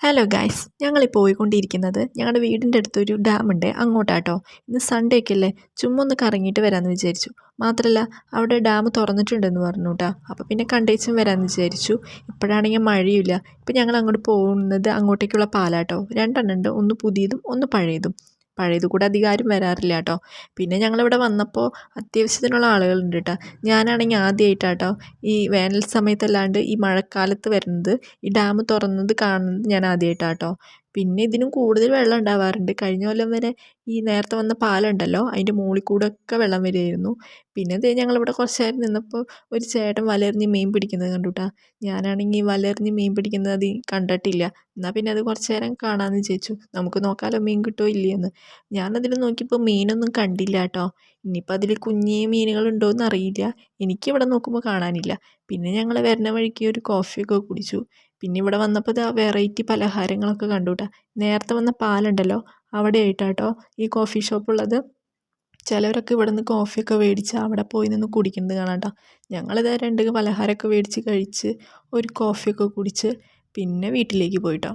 Hello guys, ഞങ്ങളിപ്പോൾ പോയിക്കൊണ്ടിരിക്കുന്നത് ഞങ്ങളുടെ വീടിൻ്റെ അടുത്തൊരു ഡാമുണ്ട് അങ്ങോട്ടാട്ടോ. ഇന്ന് സൺഡേ ഒക്കെ അല്ലേ, ചുമ്മാ ഒന്ന് കറങ്ങിയിട്ട് വരാമെന്ന് വിചാരിച്ചു. മാത്രമല്ല അവിടെ ഡാം തുറന്നിട്ടുണ്ടെന്ന് പറഞ്ഞു കേട്ടോ. അപ്പോൾ പിന്നെ കണ്ടേച്ചും വരാമെന്ന് വിചാരിച്ചു. ഇപ്പോഴാണെങ്കിൽ മഴയില്ല. ഇപ്പം ഞങ്ങൾ അങ്ങോട്ട് പോകുന്നത് അങ്ങോട്ടേക്കുള്ള പാലാട്ടോ. രണ്ടെണ്ണം ഉണ്ട്, ഒന്ന് പുതിയതും ഒന്ന് പഴയതും. പഴയത് കൂടെ അധികം ആരും വരാറില്ല കേട്ടോ. പിന്നെ ഞങ്ങളിവിടെ വന്നപ്പോൾ അത്യാവശ്യത്തിനുള്ള ആളുകളുണ്ട് കേട്ടോ. ഞാനാണെങ്കിൽ ആദ്യമായിട്ടാട്ടോ ഈ വേനൽ സമയത്തല്ലാണ്ട് ഈ മഴക്കാലത്ത് വരുന്നത്, ഈ ഡാം തുറന്നത് കാണുന്നത് ഞാൻ ആദ്യമായിട്ടാട്ടോ. പിന്നെ ഇതിനും കൂടുതൽ വെള്ളം ഉണ്ടാവാറുണ്ട്. കഴിഞ്ഞ കൊല്ലം വരെ ഈ നേരത്തെ വന്ന പാലമുണ്ടല്ലോ, അതിൻ്റെ മുകളിൽ കൂടെ ഒക്കെ വെള്ളം വരുമായിരുന്നു. പിന്നെ ദേ ഞങ്ങളിവിടെ കുറച്ച് നേരം നിന്നപ്പോൾ ഒരു ചേട്ടൻ വലയെറിഞ്ഞ് മീൻ പിടിക്കുന്നത് കണ്ടു കേട്ടോ. ഞാനാണെങ്കിൽ വലയെറിഞ്ഞ് മീൻ പിടിക്കുന്നത് അത് കണ്ടിട്ടില്ല. എന്നാൽ പിന്നെ അത് കുറച്ച് നേരം കാണാമെന്ന് വിചാരിച്ചു. നമുക്ക് നോക്കാമല്ലോ മീൻ കിട്ടുമോ ഇല്ലയെന്ന്. ഞാനതിൽ നോക്കിയപ്പോൾ മീനൊന്നും കണ്ടില്ല കേട്ടോ. ഇനിയിപ്പോൾ അതിൽ കുഞ്ഞേ മീനുകളുണ്ടോയെന്ന് അറിയില്ല. എനിക്കിവിടെ നോക്കുമ്പോൾ കാണാനില്ല. പിന്നെ ഞങ്ങൾ വരുന്ന വഴിക്ക് ഒരു കോഫിയൊക്കെ കുടിച്ചു. പിന്നെ ഇവിടെ വന്നപ്പോൾ ഇതാ വെറൈറ്റി പലഹാരങ്ങളൊക്കെ കണ്ടു കേട്ടോ. നേരത്തെ വന്ന പാലുണ്ടല്ലോ, അവിടെ ആയിട്ടാട്ടോ ഈ കോഫി ഷോപ്പുള്ളത്. ചിലവരൊക്കെ ഇവിടെ നിന്ന് കോഫിയൊക്കെ മേടിച്ച് അവിടെ പോയി നിന്ന് കുടിക്കുന്നത് കാണാം കേട്ടോ. ഞങ്ങളിതാ രണ്ട് പലഹാരമൊക്കെ മേടിച്ച് കഴിച്ച് ഒരു കോഫിയൊക്കെ കുടിച്ച് പിന്നെ വീട്ടിലേക്ക് പോയിട്ടോ.